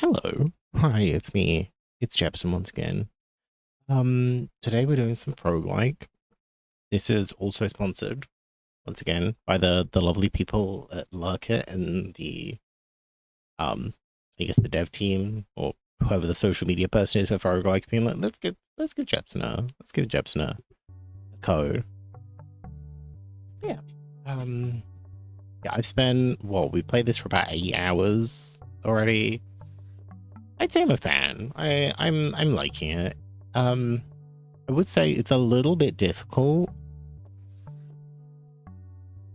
Hello. Hi, it's me. It's Jepsen once again. Today we're doing some Froguelike. This is also sponsored once again by the lovely people at Lurkit and the I guess the dev team or whoever the social media person is for Froguelike being like, let's give Jepsen a code. Yeah. Yeah, I've spent we played this for about 8 hours already. I'd say I'm a fan. I'm liking it. I would say it's a little bit difficult.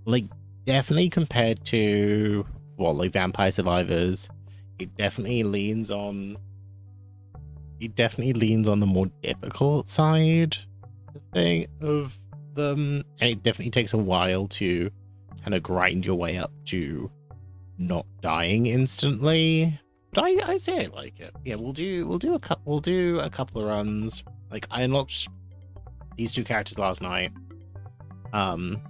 Like, definitely compared to like Vampire Survivors, it definitely leans on the more difficult side of them. And it definitely takes a while to kind of grind your way up to not dying instantly. But I say I like it. Yeah, we'll do a couple of runs. Like, I unlocked these two characters last night. The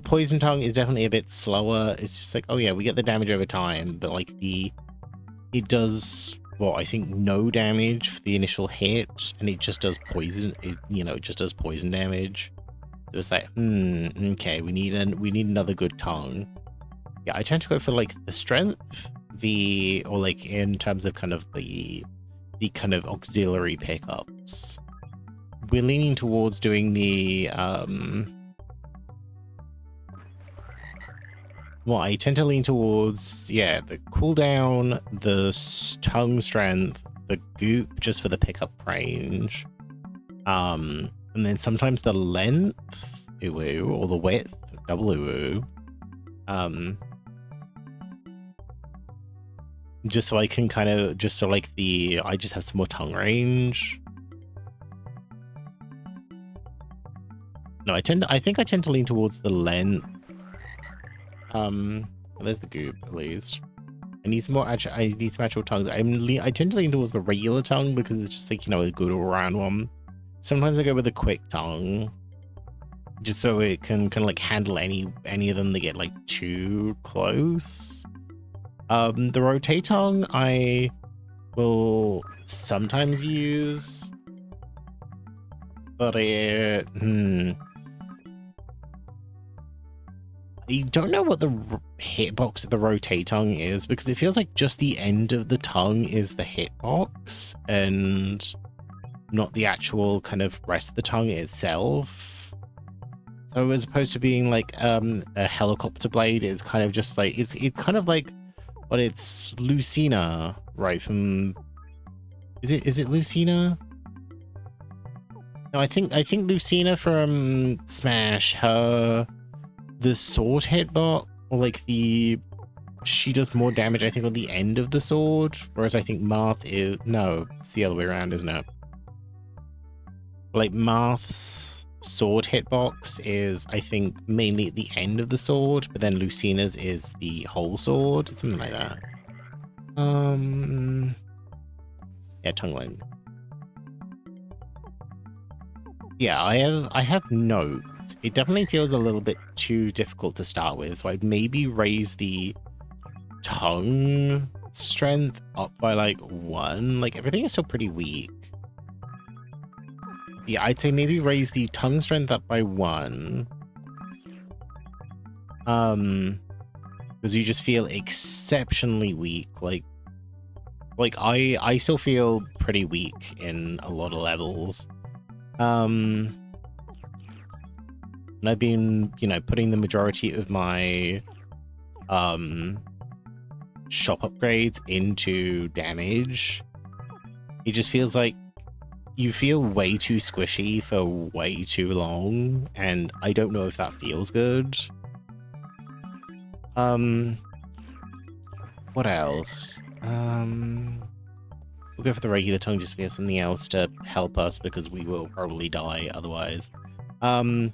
poison tongue is definitely a bit slower. It's just like, oh yeah, we get the damage over time, but like it does I think no damage for the initial hit, and it just does poison. It just does poison damage. So it's like, okay, we need another good tongue. Yeah, I tend to go for like the strength, or like in terms of kind of the kind of auxiliary pickups. We're leaning towards doing the I tend to lean towards the cooldown, the tongue strength, the goop just for the pickup range, and then sometimes the length, or the width, double just so I can kind of I just have some more tongue range. No, I think I tend to lean towards the length. There's the goop at least. I need some actual tongues. I tend to lean towards the regular tongue because it's just like, a good all-around one. Sometimes I go with a quick tongue, just so it can kind of like handle any of them that get like too close. The rotate tongue I will sometimes use, but I don't know what the hitbox of the rotate tongue is, because it feels like just the end of the tongue is the hitbox and not the actual kind of rest of the tongue itself. So as opposed to being like a helicopter blade, is kind of just like it's kind of like, but it's Lucina, right? From is it Lucina? No, I think Lucina from Smash, the sword hitbox, or like she does more damage, I think, on the end of the sword, whereas I think Marth it's the other way around, isn't it? Like, Marth's sword hitbox is, I think, mainly at the end of the sword, but then Lucina's is the whole sword, something like that. Yeah, tongue line. Yeah, I have notes. It definitely feels a little bit too difficult to start with, so I'd maybe raise the tongue strength up by like 1. Like, everything is still pretty weak. Yeah, I'd say maybe raise the tongue strength up by 1. Because you just feel exceptionally weak. Like I still feel pretty weak in a lot of levels. And I've been, putting the majority of my shop upgrades into damage. It just feels like you feel way too squishy for way too long, and I don't know if that feels good. What else? We'll go for the regular tongue just to have something else to help us, because we will probably die otherwise. I'm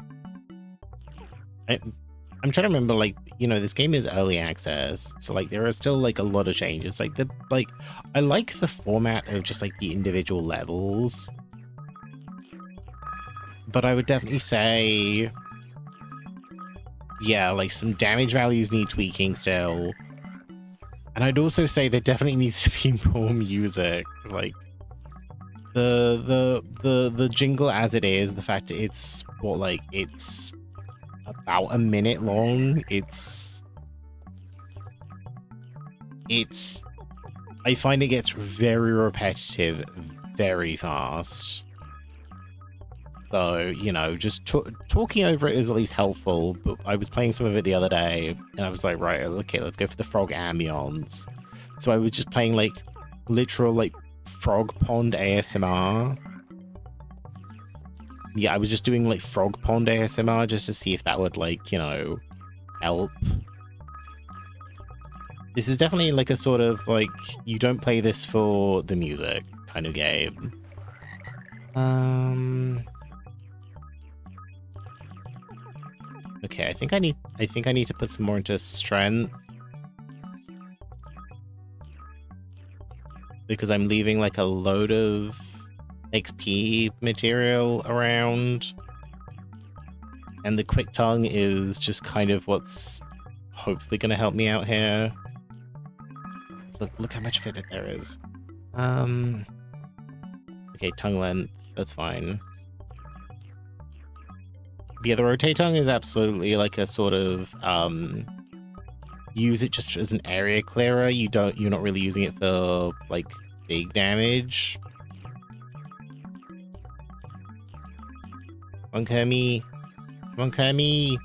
trying to remember, like, this game is early access, so like there are still like a lot of changes. Like I like the format of just like the individual levels, but I would definitely say yeah, like some damage values need tweaking still. And I'd also say there definitely needs to be more music. Like the jingle as it is, the fact that it's what, like, it's about a minute long. It's I find it gets very repetitive very fast. So, you know, just talking over it is at least helpful, but I was playing some of it the other day, and I was like, right, okay, let's go for the frog ambience. So I was just playing, like, literal, like, frog pond ASMR. Yeah, I was just doing, like, frog pond ASMR just to see if that would, like, you know, help. This is definitely, like, a sort of, like, you don't play this for the music kind of game. Okay, I think I need to put some more into strength. Because I'm leaving like a load of XP material around. And the quick tongue is just kind of what's hopefully gonna help me out here. Look how much fitted there is. Okay, tongue length, that's fine. Yeah, the rotate tongue is absolutely like a sort of use it just as an area clearer. You're not really using it for like big damage. Come on, Kermie. Come on, Kermie.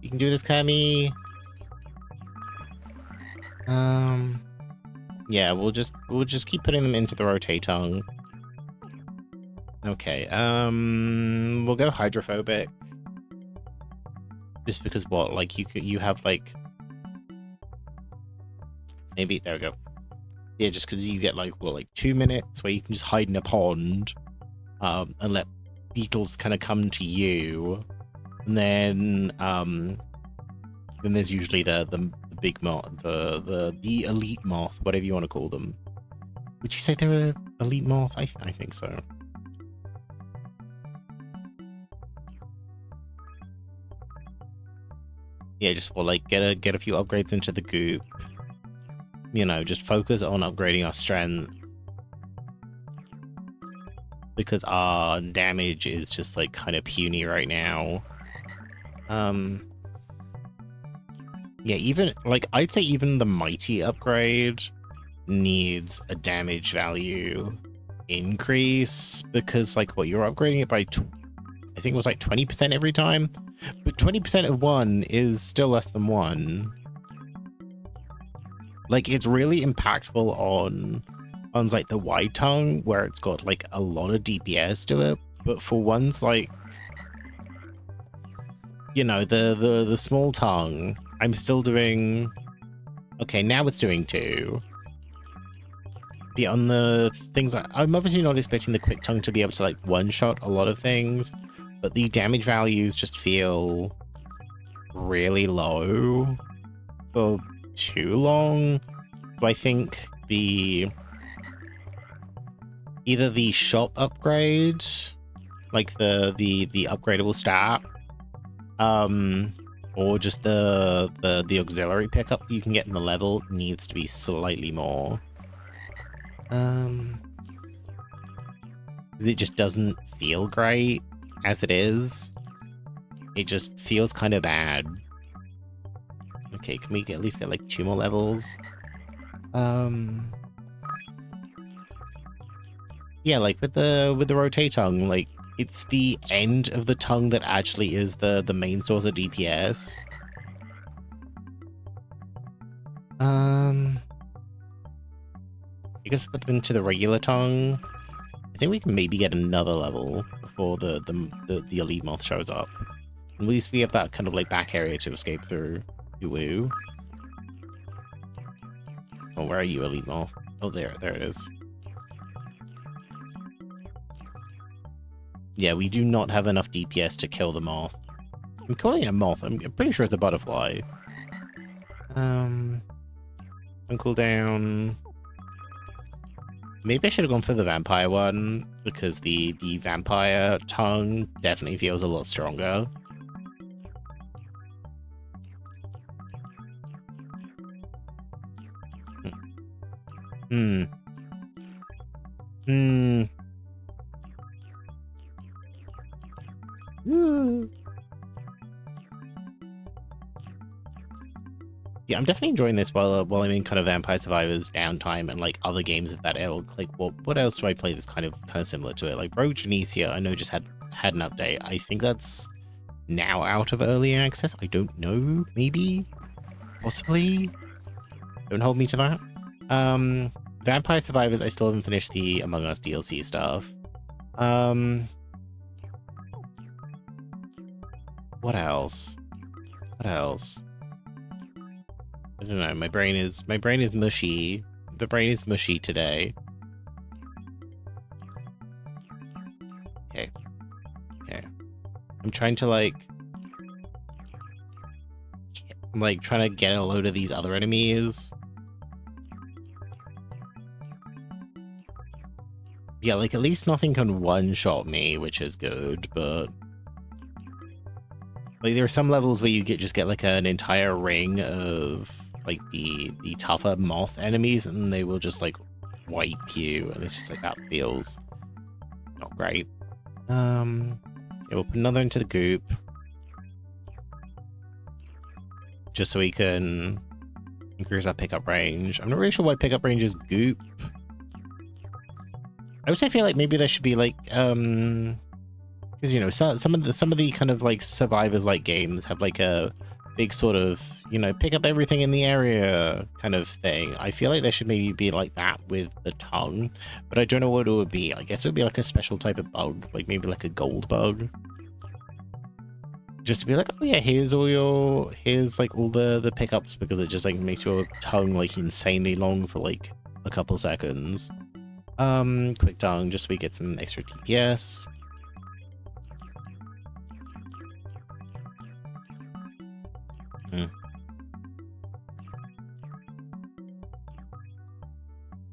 You can do this, Kermie. Yeah, we'll just keep putting them into the rotate tongue. Okay, we'll go hydrophobic. Just because what, like you have like maybe there we go. Yeah, just because you get like what, like 2 minutes where you can just hide in a pond, and let beetles kind of come to you, and then there's usually the big moth, the elite moth, whatever you want to call them. Would you say they're an elite moth? I think so. Yeah, just well, like get a few upgrades into the goop. You know, just focus on upgrading our strength, because our damage is just like kind of puny right now. Yeah, even like I'd say even the mighty upgrade needs a damage value increase, because like what, you're upgrading it by I think it was like 20% every time, but 20% of 1 is still less than 1. Like, it's really impactful on like the wide tongue, where it's got like a lot of DPS to it, but for ones like, you know, the small tongue, I'm still doing okay. Now it's doing 2. On the things, I'm obviously not expecting the quick tongue to be able to like one-shot a lot of things, but the damage values just feel really low for too long. So I think either the shop upgrade, like the upgradable stat, or just the auxiliary pickup you can get in the level needs to be slightly more. It just doesn't feel great as it is. It just feels kind of bad. Okay, can we at least get like 2 more levels? Yeah, like with the rotate tongue, like it's the end of the tongue that actually is the main source of DPS. I guess put them into the regular tongue. I think we can maybe get another level before the elite moth shows up. At least we have that kind of like back area to escape through. Woo. Oh, where are you, elite moth? Oh, there it is. Yeah, we do not have enough DPS to kill the moth. I'm calling it a moth. I'm pretty sure it's a butterfly. Cooldown. Maybe I should have gone for the vampire one, because the vampire tongue definitely feels a lot stronger. Hmm. Hmm. Yeah, I'm definitely enjoying this while I'm in kind of Vampire Survivors downtime and like other games of that ilk. Like, what else do I play that's kind of similar to it? Like Rogue Genesia, I know just had an update. I think that's now out of early access. I don't know. Maybe, possibly. Don't hold me to that. Vampire Survivors, I still haven't finished the Among Us DLC stuff. What else? What else? I don't know. My brain is mushy. The brain is mushy today. Okay. Okay. I'm trying to I'm like trying to get a load of these other enemies. Yeah, like at least nothing can one-shot me, which is good, but like there are some levels where you just get like an entire ring of like the tougher moth enemies and they will just like wipe you, and it's just like that feels not great. Yeah, we'll put another into the goop. Just so we can increase our pickup range. I'm not really sure why pickup range is goop. I also feel like maybe there should be like because you know some of the kind of like survivors like games have like a big sort of, you know, pick up everything in the area kind of thing. I feel like there should maybe be like that with the tongue, but I don't know what it would be. I guess it would be like a special type of bug, like maybe like a gold bug. Just to be like, oh yeah, here's like all the pickups, because it just like makes your tongue like insanely long for like a couple seconds. Quick tongue, just so we get some extra TPS.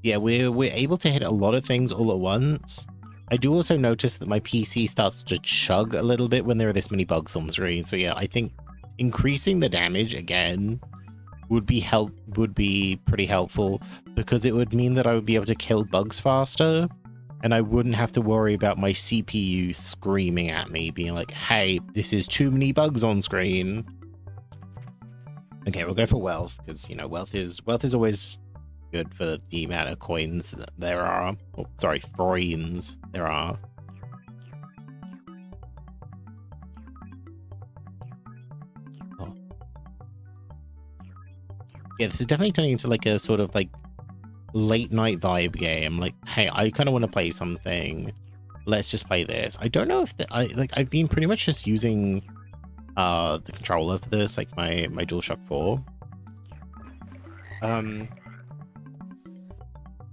Yeah, we're able to hit a lot of things all at once. I do also notice that my PC starts to chug a little bit when there are this many bugs on the screen. So yeah, I think increasing the damage again would be pretty helpful, because it would mean that I would be able to kill bugs faster, and I wouldn't have to worry about my CPU screaming at me, being like, hey, this is too many bugs on screen. Okay, we'll go for wealth, because, you know, wealth is always good for the amount of coins that there are. Oh, sorry, coins there are. Oh. Yeah, this is definitely turning into like a sort of like late night vibe game. Like, hey, I kind of want to play something. Let's just play this. I don't know if I've been pretty much just using the controller for this, like my DualShock 4.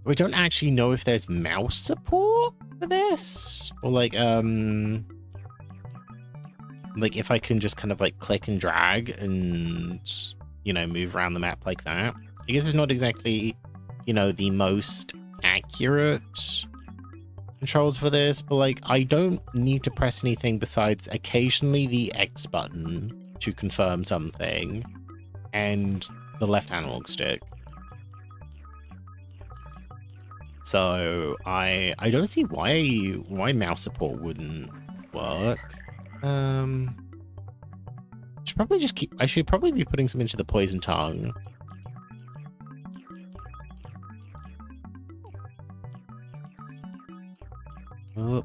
We don't actually know if there's mouse support for this, or like if I can just kind of like click and drag and, you know, move around the map like that. I guess it's not exactly, you know, the most accurate controls for this, but like I don't need to press anything besides occasionally the X button to confirm something and the left analog stick. So I don't see why mouse support wouldn't work. I should probably be putting some into the poison tongue. Oh.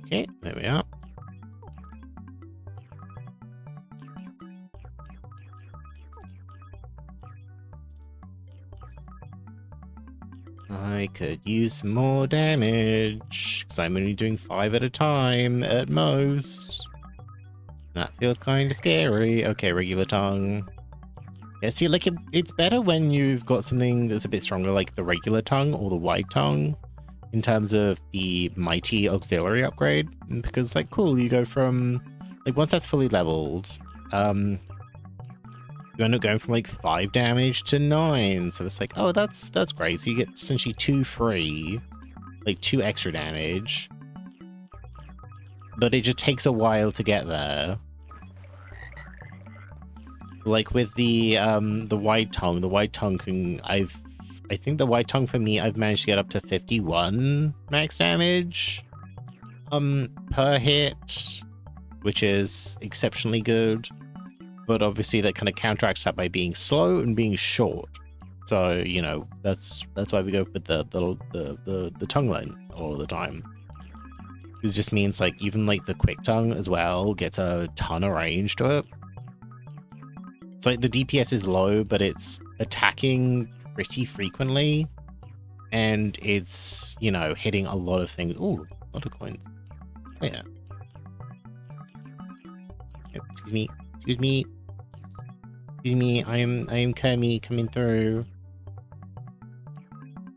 Okay, there we are. I could use some more damage, because I'm only doing 5 at a time at most. That feels kind of scary. Okay, regular tongue. Yeah, see, like it's better when you've got something that's a bit stronger, like the regular tongue or the wide tongue, in terms of the mighty auxiliary upgrade, because like cool, you go from like once that's fully leveled, you end up going from like 5 damage to 9. So it's like, oh, that's great. So you get essentially 2 free like 2 extra damage. But it just takes a while to get there. Like with the white tongue can I think the white tongue for me I've managed to get up to 51 max damage per hit, which is exceptionally good. But obviously that kind of counteracts that by being slow and being short. So, you know, that's why we go with the tongue line all the time. It just means like even like the quick tongue as well gets a ton of range to it. So like the DPS is low, but it's attacking pretty frequently, and it's, you know, hitting a lot of things. Ooh, a lot of coins. Oh, yeah. Oh, excuse me. Excuse me. Excuse me. I am Kermit coming through.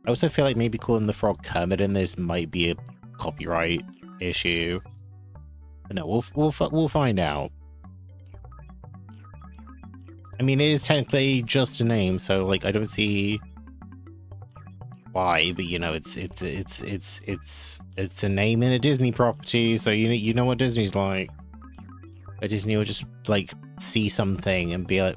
I also feel like maybe calling the frog Kermit in this might be a copyright issue. But no, we'll find out. I mean, it is technically just a name, so like I don't see why, but you know, it's a name in a Disney property, so you know what Disney's like. But Disney will just like see something and be like,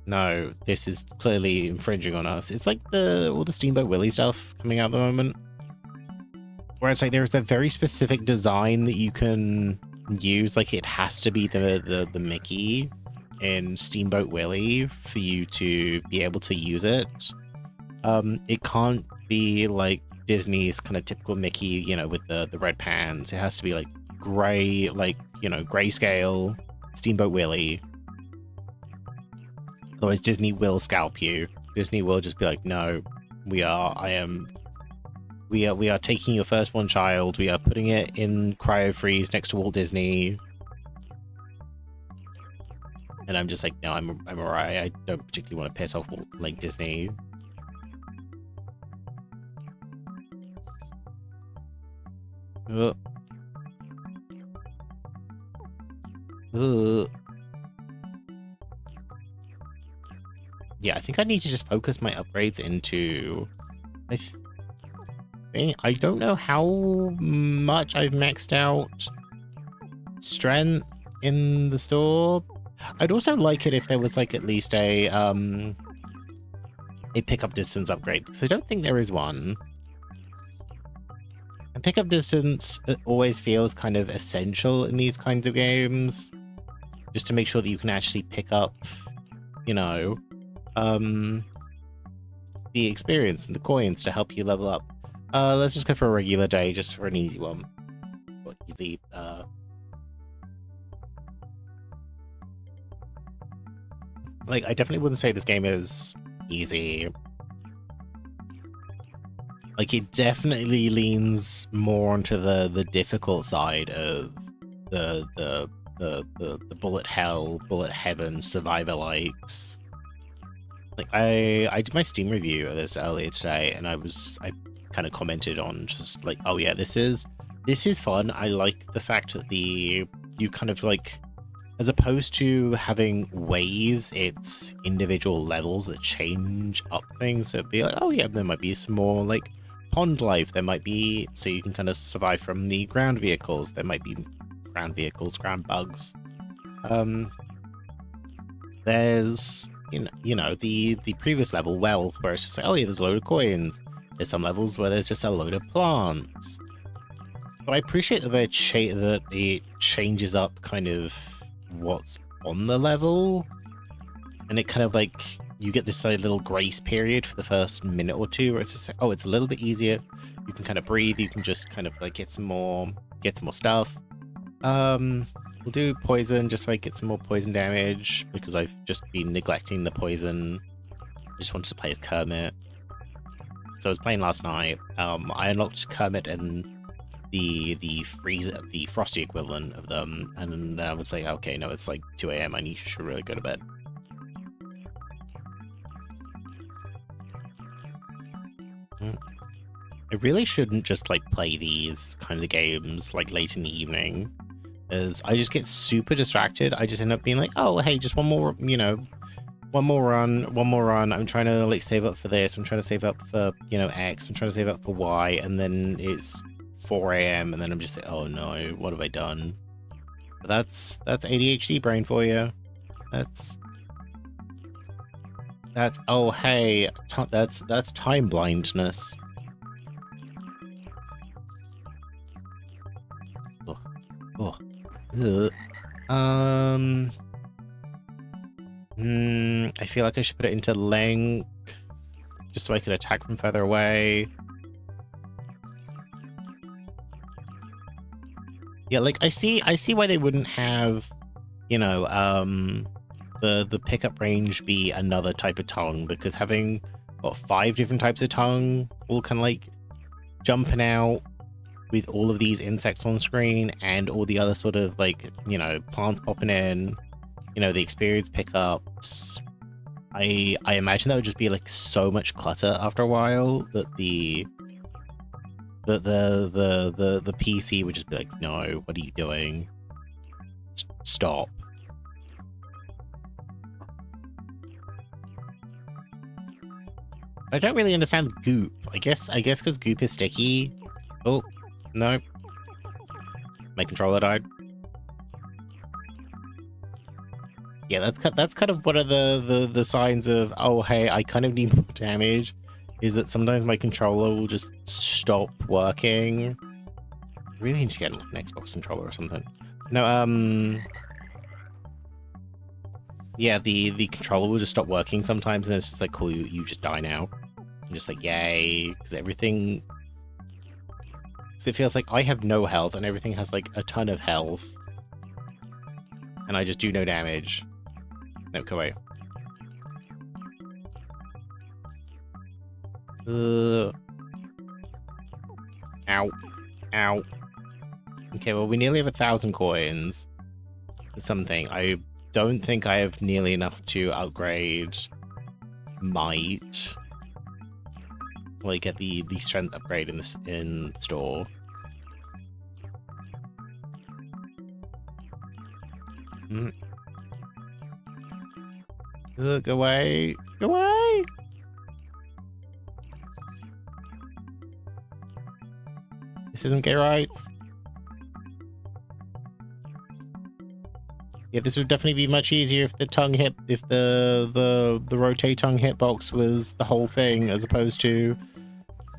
no, this is clearly infringing on us. It's like all the Steamboat Willie stuff coming out at the moment, where it's like there's a very specific design that you can use. Like it has to be the Mickey in Steamboat Willie for you to be able to use it. It can't be like Disney's kind of typical Mickey, you know, with the red pants. It has to be like gray, like, you know, grayscale Steamboat Willie. Otherwise Disney will scalp you. Disney will just be like, no, we are taking your firstborn child, we are putting it in cryo freeze next to Walt Disney. And I'm just like, no, I'm alright. I don't particularly want to piss off like Disney. Yeah, I think I need to just focus my upgrades into... I don't know how much I've maxed out strength in the store. I'd also like it if there was like at least a pickup distance upgrade, because I don't think there is one. And pickup distance always feels kind of essential in these kinds of games, just to make sure that you can actually pick up, you know, the experience and the coins to help you level up. Let's just go for a regular day, just for an easy one. Easy, like, I definitely wouldn't say this game is easy. Like, it definitely leans more onto the difficult side of the bullet hell, bullet heaven, survivor likes. Like, I did my Steam review of this earlier today, and I kind of commented on just like, oh yeah, this is fun. I like the fact that you kind of like, as opposed to having waves, it's individual levels that change up things. So it'd be like, oh yeah, there might be some more like pond life. There might be, so you can kind of survive from the ground vehicles. There might be ground vehicles, ground bugs. There's, you know, the previous level, wealth, where it's just like, oh yeah, there's a load of coins. There's some levels where there's just a load of plants. But I appreciate that it changes up kind of what's on the level, and it kind of like, you get this little grace period for the first minute or two where it's just like, oh, it's a little bit easier. You can kind of breathe. You can just kind of like get some more stuff. We'll do poison just so I get some more poison damage, because I've just been neglecting the poison. I just wanted to play as Kermit. So I was playing last night. I unlocked Kermit and the frosty equivalent of them, and then I was like, okay, no, it's like 2 AM. I should really go to bed. I really shouldn't just like play these kind of games like late in the evening, as I just get super distracted. I just end up being like, oh, hey, just one more, you know, one more run, one more run. I'm trying to like save up for this. I'm trying to save up for, you know, X. I'm trying to save up for Y, and then it's 4 a.m. and then I'm just like, oh no, what have I done? But that's ADHD brain for you. That's oh hey, that's time blindness. Oh, oh. Ugh. I feel like I should put it into length, just so I can attack from further away. Yeah, like I see why they wouldn't have, you know, the pickup range be another type of tongue, because having what 5 different types of tongue all kind of like jumping out with all of these insects on screen and all the other sort of like, you know, plants popping in, you know, the experience pickups. I imagine that would just be like so much clutter after a while that the PC would just be like, no, what are you doing? Stop. I don't really understand goop. I guess because goop is sticky. Oh, no. My controller died. Yeah, that's kind of one of the signs of, oh hey, I kind of need more damage, is that sometimes my controller will just stop working. I really need to get an Xbox controller or something. No, yeah, the controller will just stop working sometimes, and it's just like, cool, you just die now. I'm just like, yay, because everything... Because it feels like I have no health, and everything has like a ton of health. And I just do no damage. No, go away. Ow. Ow. Okay, well, we nearly have 1,000 coins. Something. I don't think I have nearly enough to upgrade might. Like, get the strength upgrade in the store. Go away. Go away! This isn't gay rights. Yeah, this would definitely be much easier if the tongue hit, if the rotate tongue hitbox was the whole thing, as opposed to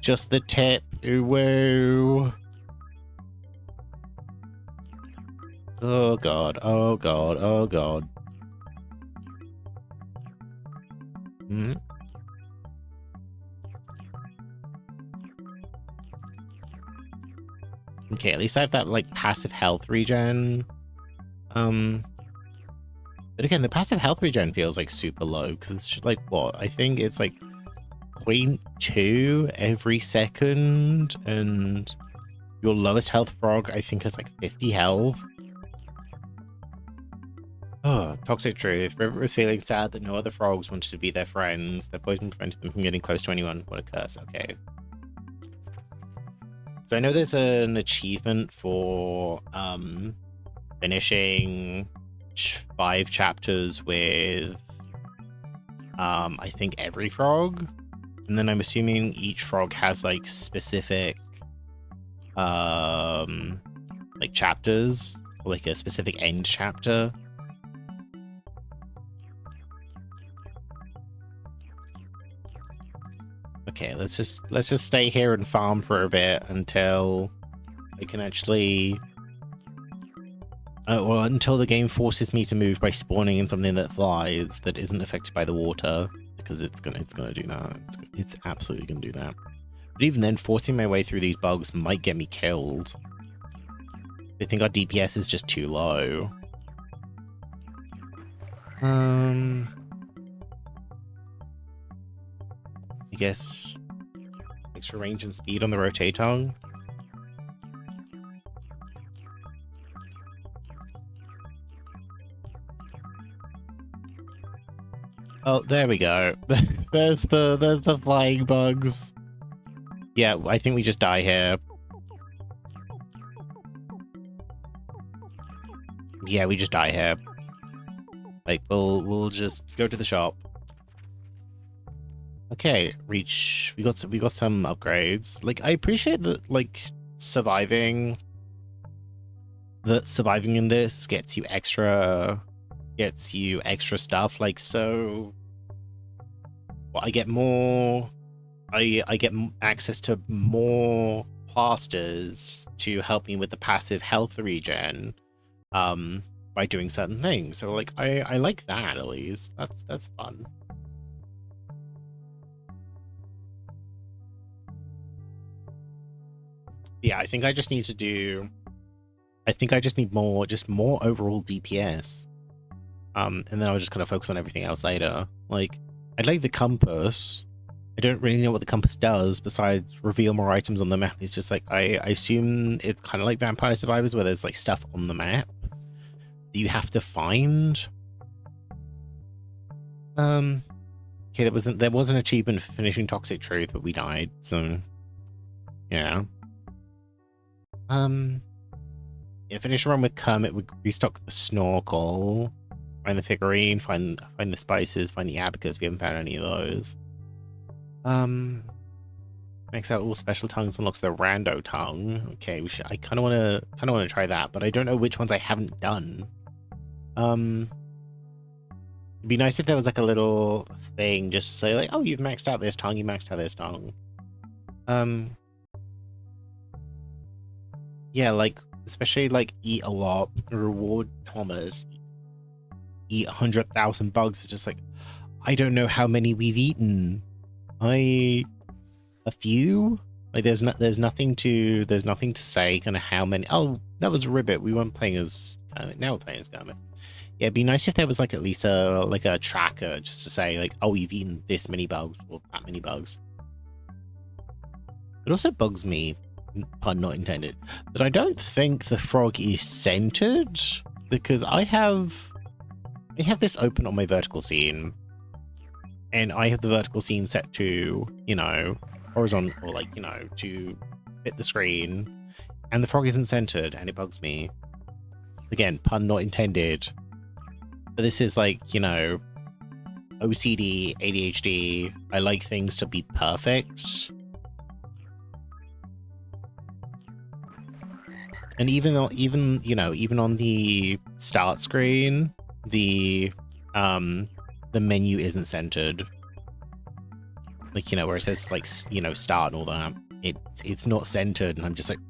just the tip. Whoa. Oh god, oh god, oh god. Okay, at least I have that, like, passive health regen. But again, the passive health regen feels, like, super low, because it's just, like, what? I think it's, like, 0.2 every second, and your lowest health frog, I think, has, like, 50 health. Oh, toxic truth. River was feeling sad that no other frogs wanted to be their friends. Their poison prevented them from getting close to anyone. What a curse. Okay. So I know there's an achievement for finishing 5 chapters with I think every frog. And then I'm assuming each frog has like specific like chapters, or like a specific end chapter. Okay, let's just stay here and farm for a bit until I can actually, well, until the game forces me to move by spawning in something that flies that isn't affected by the water, because it's gonna do that. It's absolutely gonna do that. But even then, forcing my way through these bugs might get me killed. I think our DPS is just too low. I guess extra range and speed on the rotate tongue. Oh, there we go. there's the flying bugs. Yeah, I think we just die here. Yeah, we just die here. Like, we'll just go to the shop. Okay, reach. We got some upgrades. Like, I appreciate that. Like, surviving in this gets you extra stuff. Like, so well, I get more. I get access to more plasters to help me with the passive health regen. By doing certain things. So like I like that at least. That's fun. Yeah, I think I just need more overall DPS. And then I'll just kind of focus on everything else later. Like, I like the compass. I don't really know what the compass does besides reveal more items on the map. It's just like I assume it's kind of like Vampire Survivors where there's like stuff on the map you have to find. Okay, there was an achievement for finishing Toxic Truth, but we died, so yeah. Yeah, finish a run with Kermit, we restock the snorkel, find the figurine, find the spices, find the abacus. We haven't found any of those. Makes out all special tongues, unlocks the rando tongue. Okay, I kind of want to try that, but I don't know which ones I haven't done. It'd be nice if there was like a little thing just to say like, oh, you've maxed out this tongue, you maxed out this tongue. Yeah, like, especially like eat a lot, reward Thomas, eat 100,000 bugs. It's just like, I don't know how many we've eaten. A few? Like, there's nothing to say kind of how many. Oh, that was a ribbit. We weren't playing as now we're playing as Kermit. Yeah, it'd be nice if there was like at least a tracker just to say like, oh, you've eaten this many bugs or that many bugs. It also bugs me, pun not intended, that I don't think the frog is centered, because I have this open on my vertical scene, and I have the vertical scene set to, you know, horizontal, or like, you know, to fit the screen, and the frog isn't centered, and it bugs me. Again, pun not intended. But this is like, you know, OCD, ADHD. I like things to be perfect. And even on the start screen, the menu isn't centered. Like, you know, where it says like, you know, start and all that. It's not centered, and I'm just like,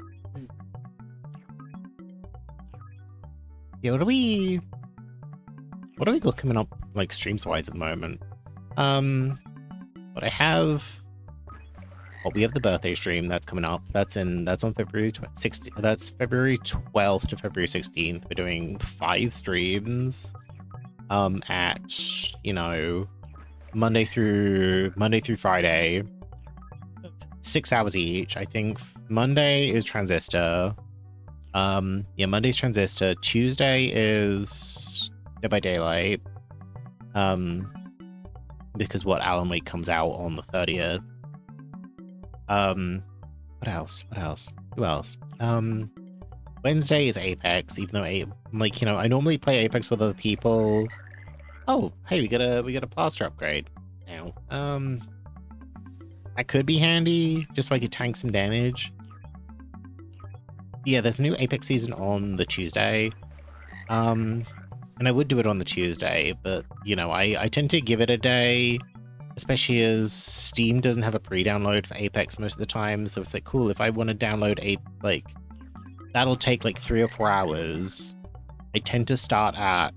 yeah, what are we got coming up like streams wise at the moment? But I have. Well, we have the birthday stream that's coming up. That's on February 16th. That's February 12th to February 16th. We're doing 5 streams. At, you know, Monday through Friday, 6 hours each. I think Monday is Transistor. Yeah, Monday's Transistor. Tuesday is Dead by Daylight. Because Alan Wake comes out on the 30th. What else? Who else? Wednesday is Apex, even though like, you know, I normally play Apex with other people. Oh, hey, we got a plaster upgrade now. That could be handy, just so I could tank some damage. Yeah, there's a new Apex season on the Tuesday. And I would do it on the Tuesday, but, you know, I tend to give it a day, especially as Steam doesn't have a pre-download for Apex most of the time, so it's like, cool, if I want to download like, that'll take like 3 or 4 hours. I tend to start at...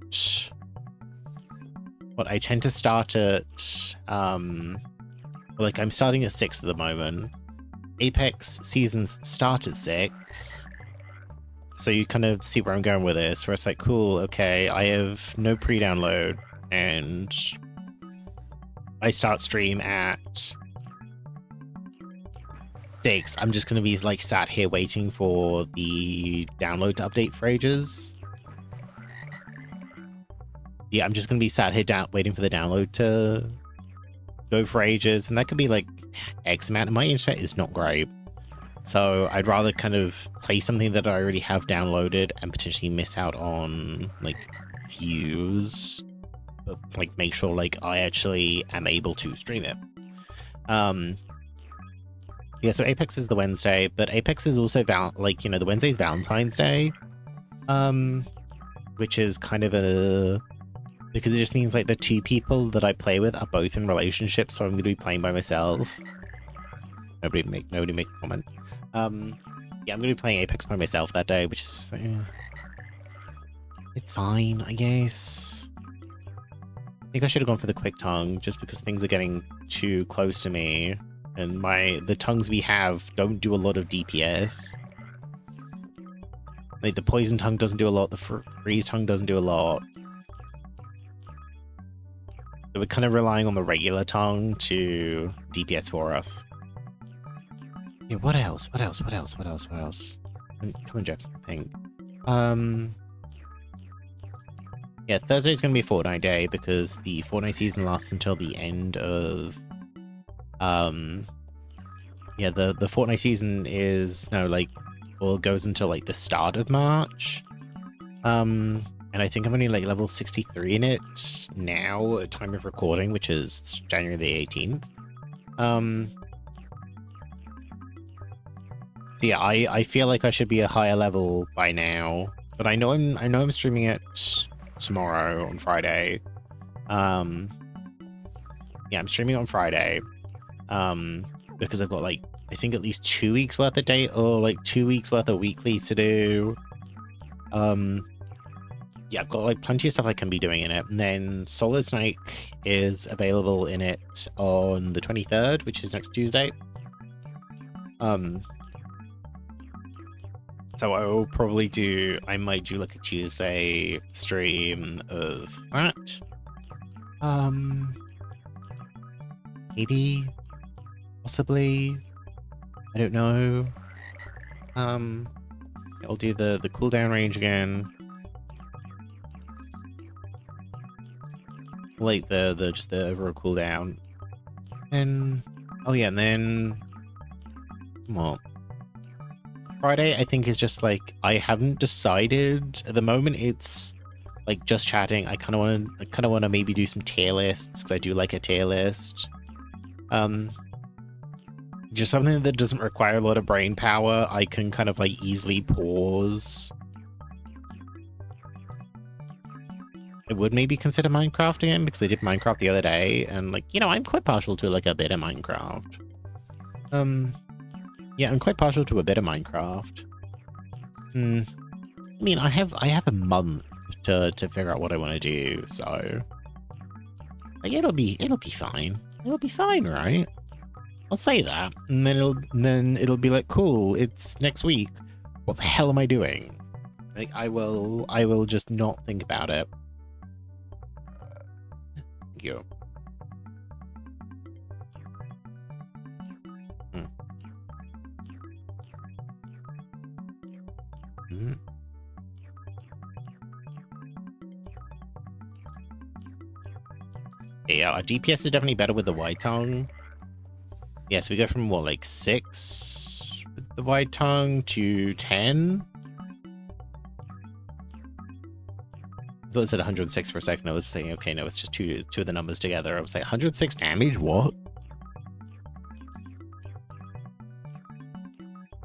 like, I'm starting at 6 at the moment. Apex seasons start at 6. So you kind of see where I'm going with this, where it's like, cool, okay, I have no pre-download, and I start stream at 6. I'm just going to be like sat here waiting for the download to update for ages. Yeah, I'm just going to be sat here waiting for the download to go for ages, and that could be like X amount, and my internet is not great. So I'd rather kind of play something that I already have downloaded and potentially miss out on like views, but like make sure like I actually am able to stream it. Yeah, so Apex is the Wednesday, but Apex is also like, you know, the Wednesday's Valentine's Day. Which is kind of because it just means like the two people that I play with are both in relationships, so I'm gonna be playing by myself. Nobody make a comment. Yeah, I'm gonna be playing Apex by myself that day, which is just, it's fine, I guess. I think I should have gone for the quick tongue just because things are getting too close to me, and the tongues we have don't do a lot of DPS. Like, the poison tongue doesn't do a lot, the freeze tongue doesn't do a lot. So we're kind of relying on the regular tongue to DPS for us. Yeah, what else? Come on, Jepsen, think. Yeah, Thursday's gonna be a Fortnite day because the Fortnite season lasts until the end of... Yeah, the Fortnite season is goes until like the start of March. And I think I'm only like level 63 in it now at time of recording, which is January the 18th. So yeah, I feel like I should be a higher level by now, but I know I'm streaming it tomorrow on Friday. Yeah, I'm streaming on Friday. Because I've got like, I think at least 2 weeks worth of date, or like 2 weeks worth of weeklies to do. Yeah, I've got like plenty of stuff I can be doing in it. And then Solid Snake is available in it on the 23rd, which is next Tuesday. So I might do like a Tuesday stream of that. Maybe, possibly, I don't know. I'll do the cooldown range again. Like just the overall cooldown. And oh yeah, and then well, Friday I think is just like, I haven't decided at the moment. It's like just chatting. I kind of want to maybe do some tier lists because I do like a tier list. Just something that doesn't require a lot of brain power. I can kind of like easily pause. I would maybe consider Minecraft again because I did Minecraft the other day, and like, you know, I'm quite partial to like a bit of Minecraft. Yeah, I'm quite partial to a bit of Minecraft. I mean, I have a month to figure out what I want to do, so like it'll be fine. It'll be fine, right? I'll say that, and then it'll be like, cool, it's next week. What the hell am I doing? Like, I will just not think about it. Thank you. Yeah, our DPS is definitely better with the wide tongue. Yeah, so we go from what, like 6 with the wide tongue to 10? I thought it said 106 for a second. I was saying, okay, no, it's just two of the numbers together. I was like, 106 damage? What?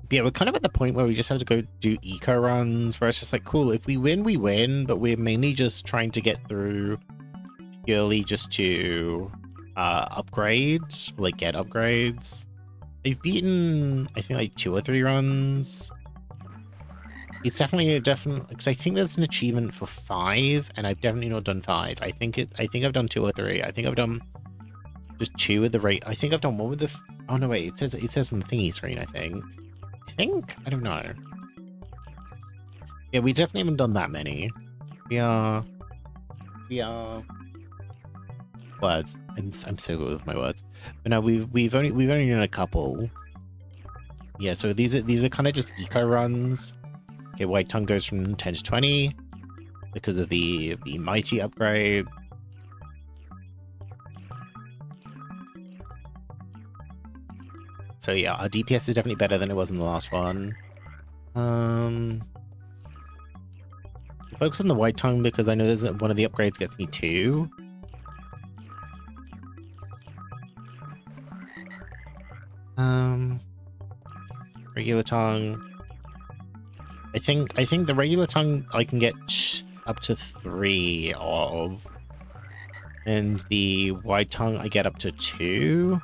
But yeah, we're kind of at the point where we just have to go do eco runs, where it's just like, cool, if we win, we win, but we're mainly just trying to get through purely just to upgrades, like get upgrades. I've beaten, I think, like 2 or 3 runs. It's definitely because I think there's an achievement for 5, and I've definitely not done 5. I think I've done 2 or 3. I think I've done just 2 with the rate. I think I've done 1 with the. Oh no, wait! It says on the thingy screen. I think. I don't know. Yeah, we definitely haven't done that many. We are. Words. I'm so good with my words. But no, we've only done a couple. Yeah, so these are kind of just eco runs. Okay, White Tongue goes from 10 to 20 because of the mighty upgrade. So yeah, our DPS is definitely better than it was in the last one. Focus on the White Tongue because I know there's one of the upgrades gets me 2. Regular tongue. I think the regular tongue I can get up to 3 of. And the wide tongue I get up to 2.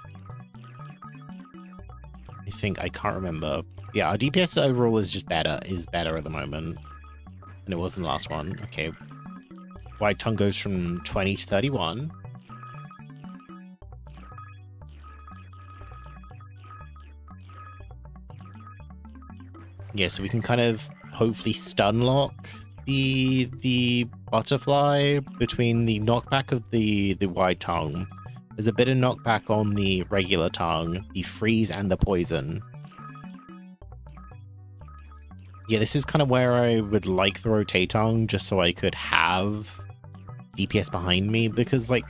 I think, I can't remember. Yeah, our DPS overall is just better, at the moment than it was in the last one. Okay. Wide tongue goes from 20 to 31. Yeah, so we can kind of hopefully stun lock the butterfly between the knockback of the wide tongue. There's a bit of knockback on the regular tongue, the freeze, and the poison. Yeah, this is kind of where I would like the rotate tongue, just so I could have DPS behind me, because, like,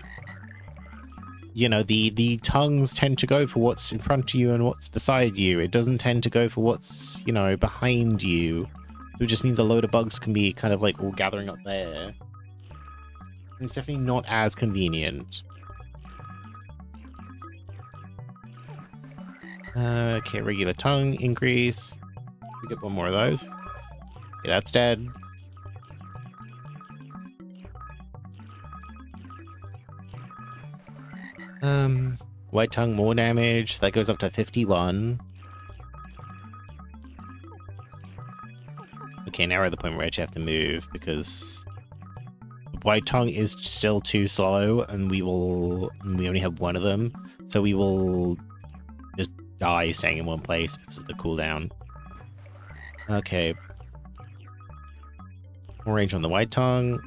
you know, the tongues tend to go for what's in front of you and what's beside you. It doesn't tend to go for what's, you know, behind you. So it just means a load of bugs can be kind of like all gathering up there. And it's definitely not as convenient. Okay, regular tongue increase. We get one more of those. Okay, that's dead. White tongue, more damage. That goes up to 51. Okay, now we're at the point where I actually have to move because the white tongue is still too slow, and we only have one of them, so we will just die staying in one place because of the cooldown. Okay. More range on the white tongue.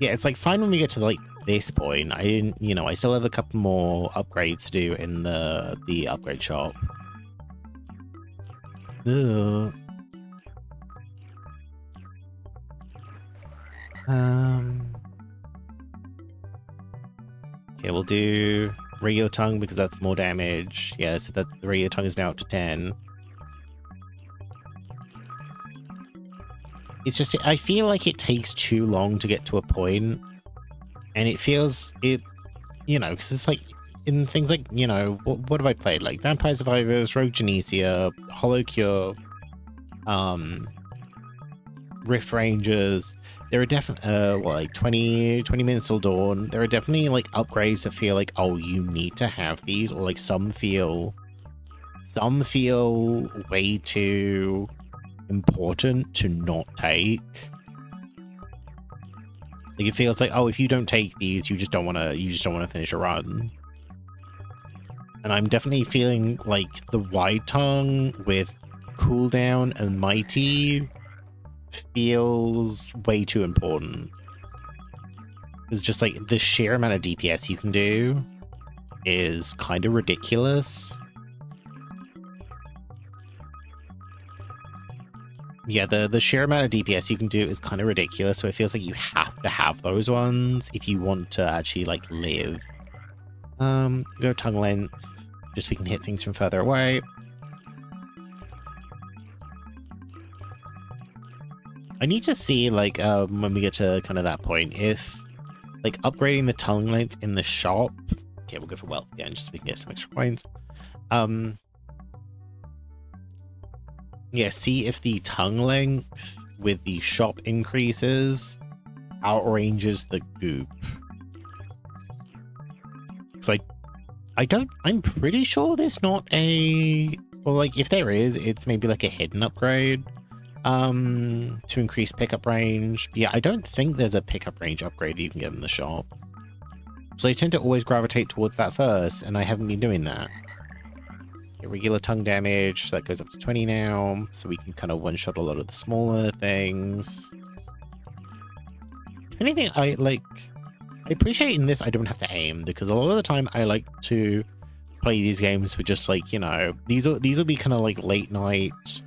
Yeah, it's like fine when we get to like this point. I still have a couple more upgrades to do in the upgrade shop. Ugh. Okay, we'll do regular tongue because that's more damage. Yeah, so that the regular tongue is now up to 10. It's just, I feel like it takes too long to get to a point, and it feels, because it's like, in things like, what have I played? Like Vampire Survivors, Rogue Genesia, Hollow Cure, Rift Rangers. There are definitely, like 20 minutes till dawn. There are definitely like upgrades that feel like, oh, you need to have these, or like some feel way too important to not take. Like it feels like, oh, if you don't take these, you just don't want to finish a run. And I'm definitely feeling like the wide tongue with cooldown and mighty feels way too important. It's just like the sheer amount of DPS you can do is kind of ridiculous. Yeah, the sheer amount of DPS you can do is kind of ridiculous, so it feels like you have to have those ones if you want to actually, like, live. Go tongue length, just so we can hit things from further away. I need to see, like, when we get to kind of that point, if, like, upgrading the tongue length in the shop... Okay, we'll go for wealth again, just so we can get some extra coins. Yeah, see if the tongue length with the shop increases outranges the goop. Because I'm pretty sure there's not a... Well, like, if there is, it's maybe like a hidden upgrade to increase pickup range. But yeah, I don't think there's a pickup range upgrade you can get in the shop. So I tend to always gravitate towards that first, and I haven't been doing that. Regular tongue damage, so that goes up to 20 now, so we can kind of one-shot a lot of the smaller things. If anything, I appreciate in this I don't have to aim, because a lot of the time I like to play these games with just like, these will be kind of like late night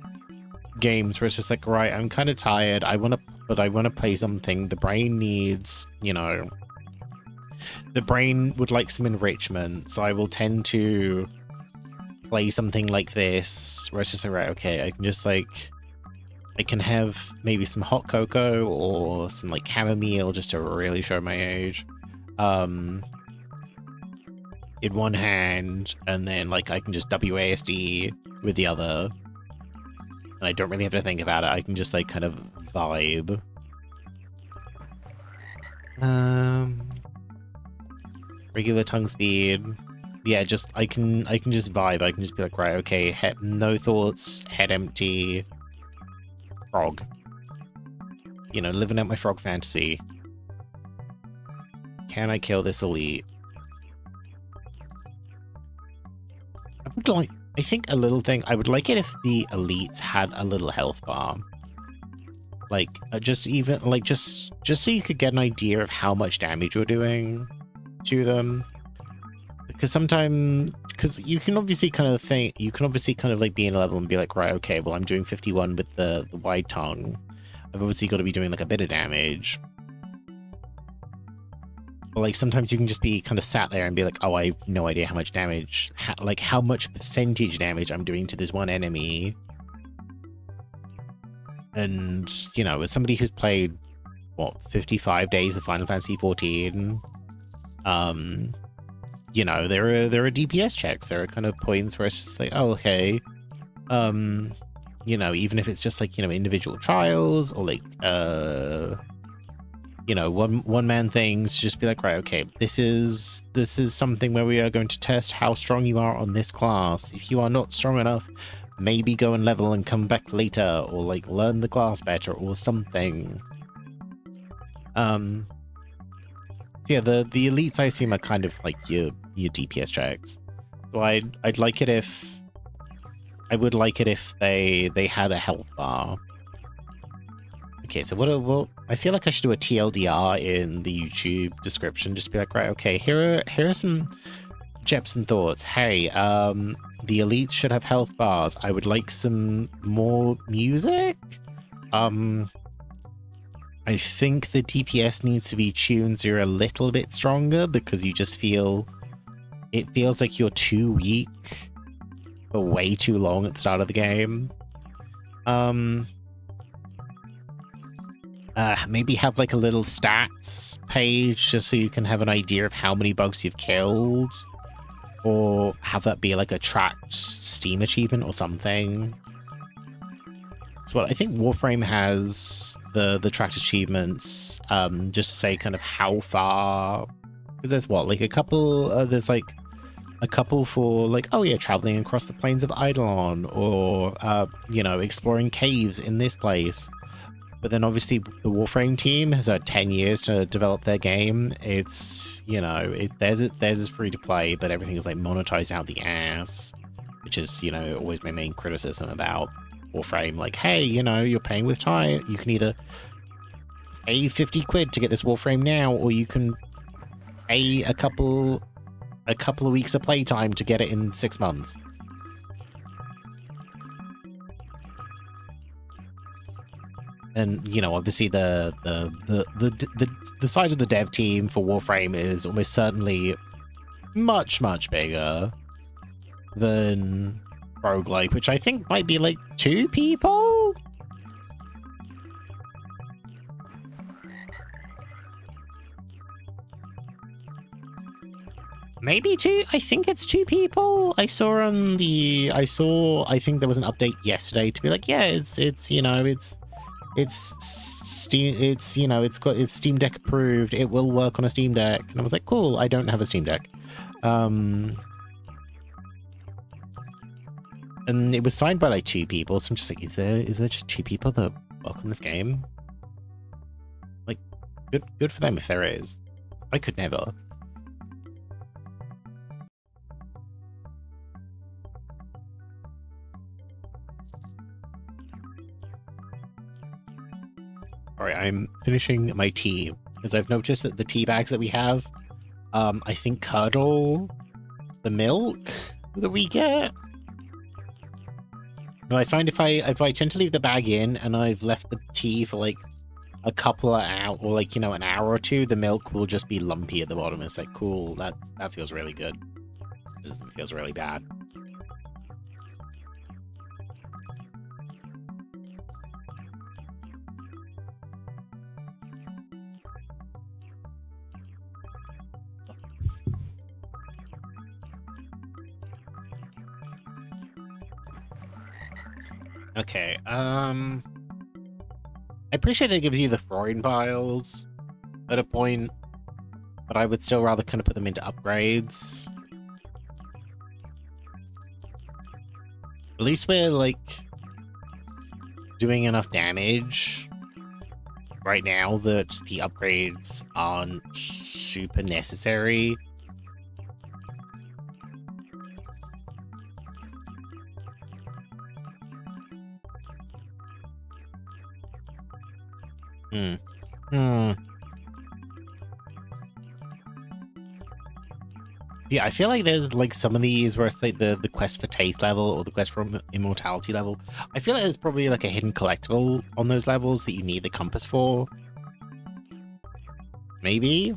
games where it's just like, right, I'm kind of tired, I want to play something. The brain needs, the brain would like some enrichment, so I will tend to play something like this where it's just like, right, okay, I can just like, I can have maybe some hot cocoa or some like chamomile just to really show my age. in one hand, and then like I can just WASD with the other. And I don't really have to think about it. I can just like kind of vibe. Regular tongue speed. Yeah, just I can just vibe. I can just be like, right, okay, head, no thoughts, head empty, frog. You know, living out my frog fantasy. Can I kill this elite? I would like, I think a little thing, I would like it if the elites had a little health bar. Like, just even, like, just so you could get an idea of how much damage you're doing to them. Because sometimes, because you can obviously kind of think, you can obviously kind of like be in a level and be like, right, okay, well, I'm doing 51 with the wide tongue. I've obviously got to be doing like a bit of damage. But like sometimes you can just be kind of sat there and be like, oh, I have no idea how much damage, like how much percentage damage I'm doing to this one enemy. And, you know, as somebody who's played, what, 55 days of Final Fantasy XIV, you know, there are DPS checks. There are kind of points where it's just like, oh, okay. You know, even if it's just like, you know, individual trials or like, you know, one man things, just be like, right, okay, this is something where we are going to test how strong you are on this class. If you are not strong enough, maybe go and level and come back later, or like learn the class better or something. So yeah, the elites I assume are kind of like your DPS checks. So I'd like it if I would like it if they had a health bar. Okay, so what I feel like I should do a TLDR in the YouTube description. Just be like, right, okay, here are some Jepsen thoughts. Hey, the elites should have health bars. I would like some more music. I think the DPS needs to be tuned a little bit stronger because you just feel... It feels like you're too weak for way too long at the start of the game. Maybe have like a little stats page just so you can have an idea of how many bugs you've killed. Or have that be like a tracked Steam achievement or something. So I think Warframe has the tracked achievements, just to say kind of how far. There's what, like a couple. There's like a couple for like, oh yeah, traveling across the plains of Eidolon, or you know, exploring caves in this place. But then obviously the Warframe team has had 10 years to develop their game. It's, you know, theirs is free to play, but everything is like monetized out the ass, which is, you know, always my main criticism about Warframe. Like, hey, you know, you're paying with time. You can either pay 50 quid to get this Warframe now, or you can pay a couple of weeks of playtime to get it in 6 months. And, you know, obviously the size of the dev team for Warframe is almost certainly much bigger than Froguelike, which I think might be like 2 people? Maybe 2? I think it's 2 people. I think there was an update yesterday to be like, yeah, it's you know, it's Steam, you know, it's Steam Deck approved. It will work on a Steam Deck. And I was like, cool, I don't have a Steam Deck. And it was signed by like 2 people, so I'm just like, is there just 2 people that work on this game? Like, good for them if there is. I could never. Alright, I'm finishing my tea, because I've noticed that the tea bags that we have, I think curdle the milk that we get. No, I find if I tend to leave the bag in and I've left the tea for like a couple of hours, or like, you know, an hour or 2, the milk will just be lumpy at the bottom. It's like, cool, that feels really good. It feels really bad. Okay, I appreciate they give you the Freud piles at a point, but I would still rather kind of put them into upgrades. At least we're, like, doing enough damage right now that the upgrades aren't super necessary. Yeah, I feel like there's like some of these where it's like the quest for taste level or the quest for immortality level. I feel like there's probably like a hidden collectible on those levels that you need the compass for. Maybe?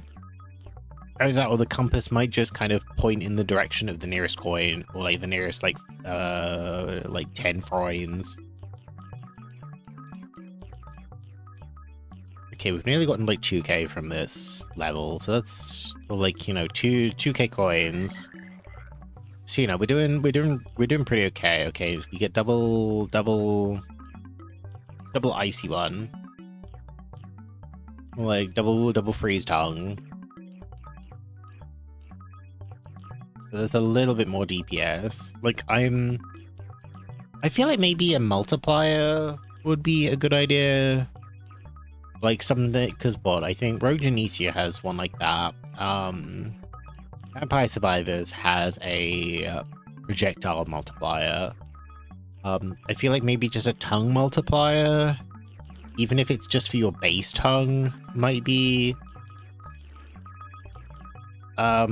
Either that or the compass might just kind of point in the direction of the nearest coin or like the nearest like 10 coins. Okay, we've nearly gotten like 2k from this level, so that's like, you know, 2k coins. So, you know, we're doing pretty okay. Okay, we get double icy one. Like double freeze tongue. So there's a little bit more DPS. Like I feel like maybe a multiplier would be a good idea. Like something that, because what I think Rogue Genesia has one like that. Vampire Survivors has a projectile multiplier. I feel like maybe just a tongue multiplier, even if it's just for your base tongue, might be a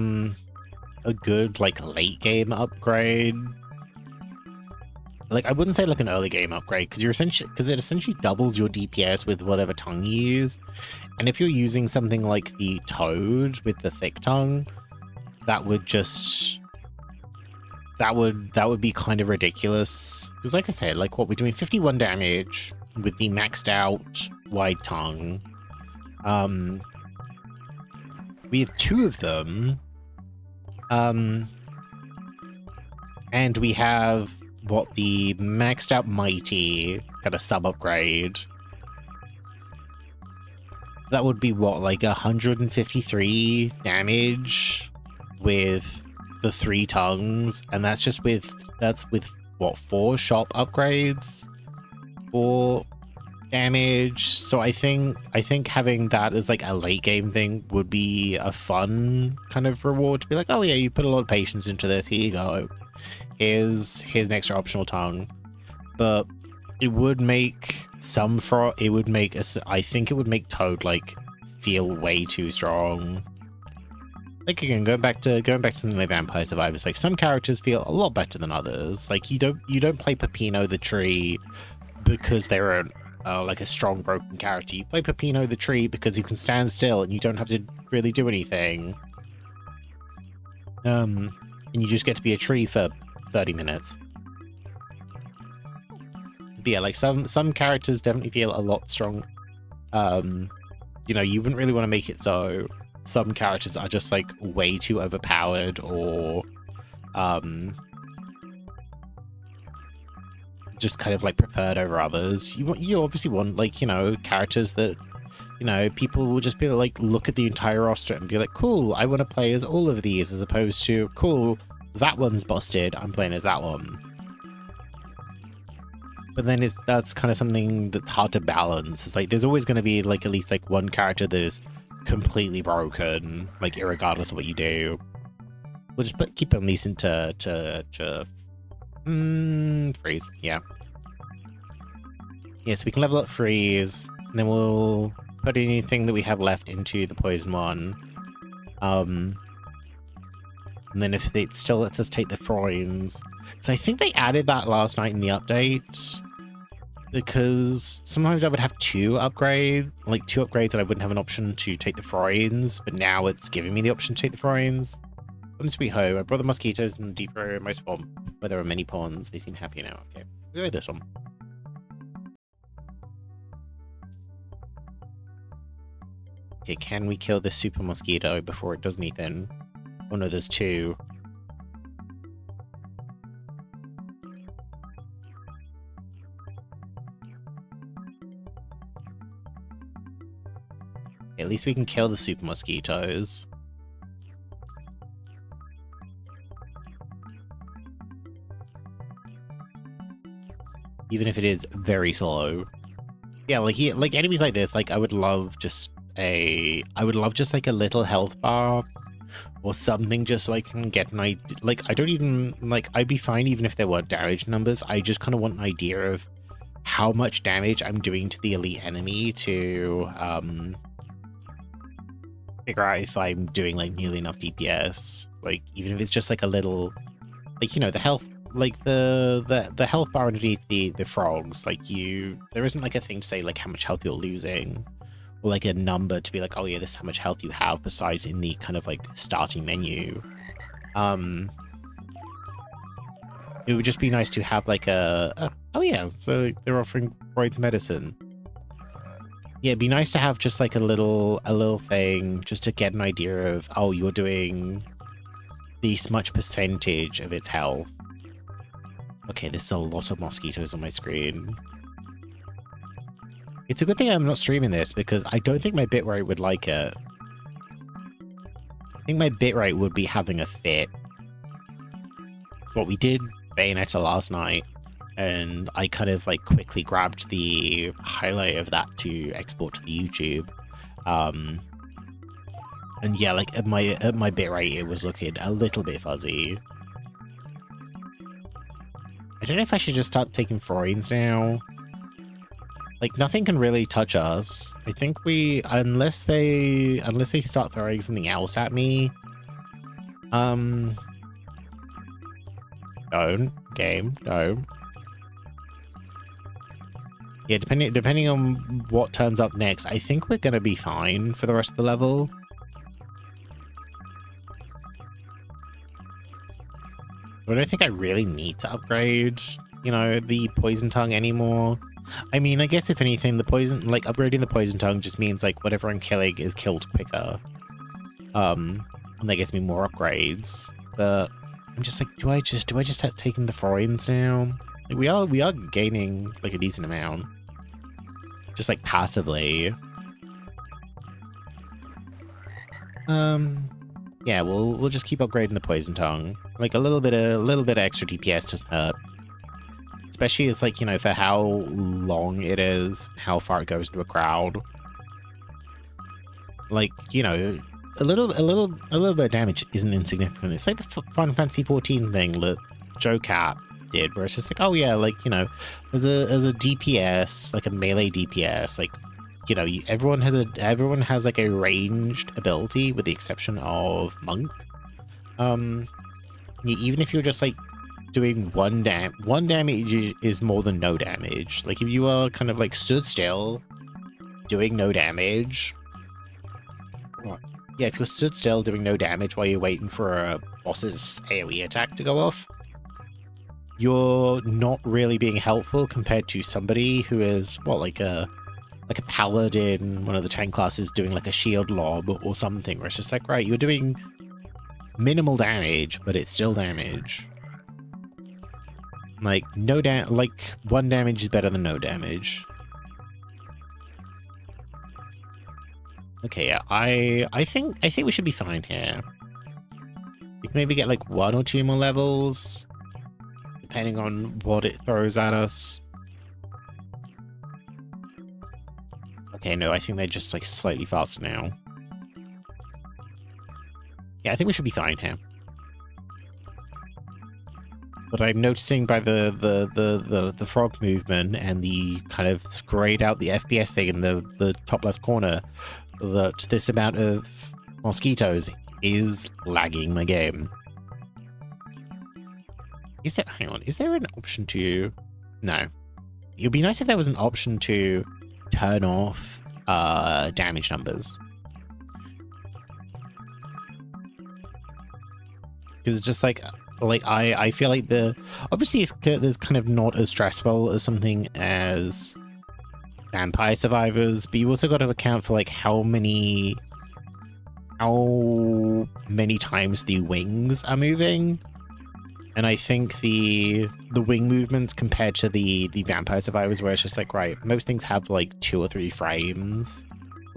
good like late game upgrade. Like I wouldn't say like an early game upgrade because it essentially doubles your DPS with whatever tongue you use. And if you're using something like the Toad with the thick tongue, that would just that would be kind of ridiculous. Because like I said, like what we're doing 51 damage with the maxed out wide tongue. We have 2 of them. And we have what the maxed out mighty kind of sub upgrade. That would be what, like 153 damage with the 3 tongues, and that's with what, 4 shop upgrades? 4 damage. So I think having that as like a late game thing would be a fun kind of reward to be like, oh yeah, you put a lot of patience into this, here you go. Here's an extra optional tongue. But it would make I think it would make Toad like feel way too strong. Like again, going back to something like Vampire Survivors, like some characters feel a lot better than others. Like you don't play Peppino the Tree because they're like a strong broken character. You play Peppino the Tree because you can stand still and you don't have to really do anything. And you just get to be a tree for 30 minutes. But yeah, like some characters definitely feel a lot strong. You know, you wouldn't really want to make it so some characters are just like way too overpowered or just kind of like preferred over others. You obviously want like, you know, characters that, you know, people will just be like, look at the entire roster and be like, cool, I want to play as all of these, as opposed to, cool, that one's busted, I'm playing as that one. But then that's kind of something that's hard to balance. It's like there's always going to be like at least like one character that is completely broken, like irregardless of what you do. We'll just keep them these into freeze. Yeah. Yeah, so we can level up freeze, and then we'll put anything that we have left into the poison one. And then if it still lets us take the Freunds. So I think they added that last night in the update. Because sometimes I would have 2 upgrades, and I wouldn't have an option to take the Freunds, but now it's giving me the option to take the Freunds. Come sweet home, I brought the mosquitoes in the deeper in my swamp, where there are many ponds. They seem happy now. Okay, we'll go this one. Okay, can we kill this super mosquito before it does anything? Oh no, there's 2. at least we can kill the super mosquitoes. Even if it is very slow. Yeah, like enemies like this, like I would love just like a little health bar or something just so I can get an idea. Like, I don't even, like, I'd be fine even if there weren't damage numbers. I just kind of want an idea of how much damage I'm doing to the elite enemy to figure out if I'm doing like nearly enough DPS. Like, even if it's just like a little, like, you know, the health, like the health bar underneath the frogs, like there isn't like a thing to say like how much health you're losing, or like a number to be like, oh yeah, this is how much health you have, besides in the kind of like starting menu. It would just be nice to have like oh yeah, so they're offering Freud's medicine. Yeah, it'd be nice to have just like a little thing just to get an idea of, oh, you're doing this much percentage of its health. Okay, there's a lot of mosquitoes on my screen. It's a good thing I'm not streaming this, because I don't think my bitrate would like it. I think my bitrate would be having a fit. It's what we did Bayonetta last night, and I kind of like quickly grabbed the highlight of that to export to the YouTube. And yeah, like at my bitrate, it was looking a little bit fuzzy. I don't know if I should just start taking Freud's now. Like, nothing can really touch us. I think unless they start throwing something else at me. Don't. Game, don't. Yeah, depending on what turns up next, I think we're gonna be fine for the rest of the level. But I don't think I really need to upgrade, you know, the poison tongue anymore. I mean, I guess if anything, upgrading the poison tongue just means like whatever I'm killing is killed quicker. And that gets me more upgrades. But I'm just like, do I just start taking the Freud's now? Like, we are gaining like a decent amount. Just like passively. Yeah, we'll just keep upgrading the poison tongue. Like a little bit of extra DPS doesn't hurt. Especially as like, you know, for how long it is, how far it goes into a crowd. Like, you know, a little bit of damage isn't insignificant. It's like the Final Fantasy 14 thing that Joe Cat did, where it's just like, oh yeah, like, you know, as a DPS, like a melee DPS, like, you know, everyone has like a ranged ability with the exception of Monk. Even if you're just like doing one damage is more than no damage. Like, if you are kind of like stood still doing no damage, yeah, if you're stood still doing no damage while you're waiting for a boss's AoE attack to go off, you're not really being helpful compared to somebody who is, what, like a paladin, one of the tank classes, doing like a shield lob or something, where it's just like, right, you're doing minimal damage, but it's still damage. Like, one damage is better than no damage. Okay, yeah, I think we should be fine here. We can maybe get like 1 or 2 more levels, depending on what it throws at us. Okay, no, I think they're just like slightly faster now. Yeah, I think we should be fine here. But I'm noticing by the frog movement and the kind of grayed out the FPS thing in the top left corner that this amount of mosquitoes is lagging my game. Hang on, is there an option to... No. It would be nice if there was an option to turn off damage numbers. Because it's just like I feel like obviously there's kind of not as stressful as something as Vampire Survivors, but you also got to account for like how many times the wings are moving. And I think the wing movements compared to the Vampire Survivors, where it's just like, right, most things have like 2 or 3 frames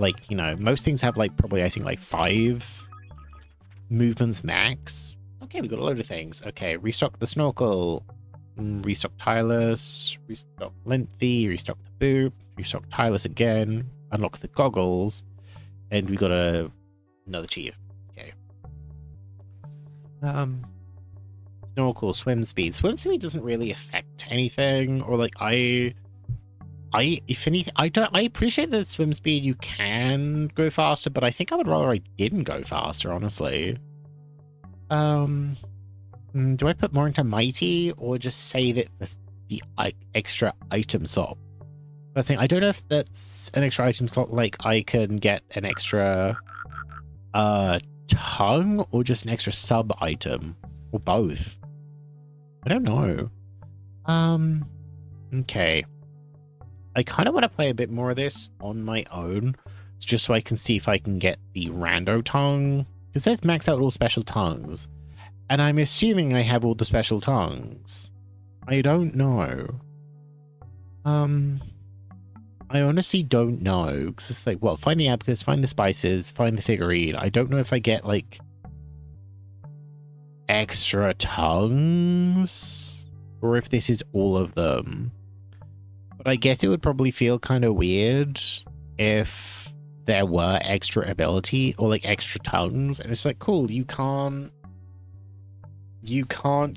like, you know, most things have like probably, I think, like 5 movements max. Okay, we got a load of things. Okay, restock the snorkel, restock tireless, restock lengthy, restock the boot, restock tireless again, unlock the goggles, and we got another chief. Okay. Snorkel, swim speed. Swim speed doesn't really affect anything, or like if anything, I appreciate that swim speed you can go faster, but I think I would rather I didn't go faster, honestly. Do I put more into mighty or just save it for the extra item slot? First thing, I don't know if that's an extra item slot, like I can get an extra tongue or just an extra sub item or both. I don't know. Okay. I kind of want to play a bit more of this on my own, just so I can see if I can get the rando tongue. It says max out all special tongues, and I'm assuming I have all the special tongues. I don't know. I honestly don't know, because it's like, well, find the abacus, find the spices, find the figurine. I don't know if I get, like, extra tongues, or if this is all of them. But I guess it would probably feel kind of weird if there were extra ability or like extra tongues, and it's like, cool, you can't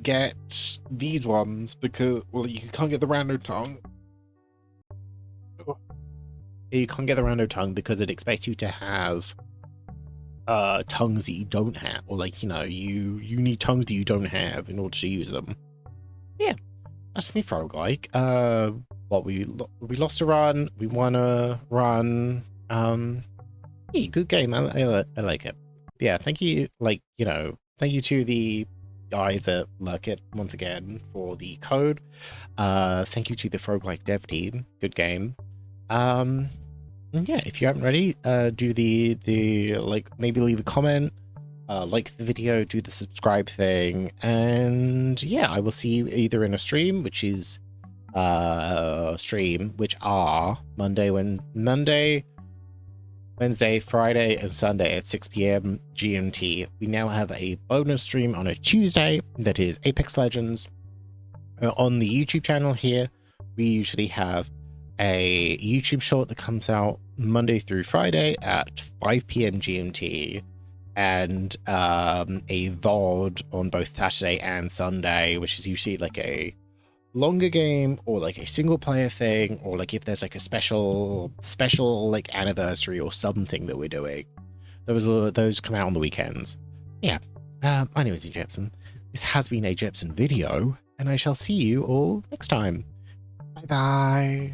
get these ones because, well, you can't get the rando tongue. You can't get the rando tongue because it expects you to have tongues that you don't have, or like, you know, you need tongues that you don't have in order to use them. Yeah, that's me, Froguelike. What we lost a run, we won a run. Yeah, good game. I like it. Yeah, thank you. Like, you know, thank you to the guys at Lurk It once again for the code. Thank you to the Froguelike dev team. Good game. And yeah, if you haven't already, do the like, maybe leave a comment, like the video, do the subscribe thing, and yeah, I will see you either in a stream, which is which are Monday, Wednesday, Friday, and Sunday at 6 p.m. GMT. We now have a bonus stream on a Tuesday that is Apex Legends. On the YouTube channel here, we usually have a YouTube short that comes out Monday through Friday at 5 p.m. GMT, and a VOD on both Saturday and Sunday, which is usually like a longer game or like a single player thing, or like if there's like a special like anniversary or something that we're doing. Those come out on the weekends. Yeah. My name is Jepsen. This has been a Jepsen video, and I shall see you all next time. Bye bye.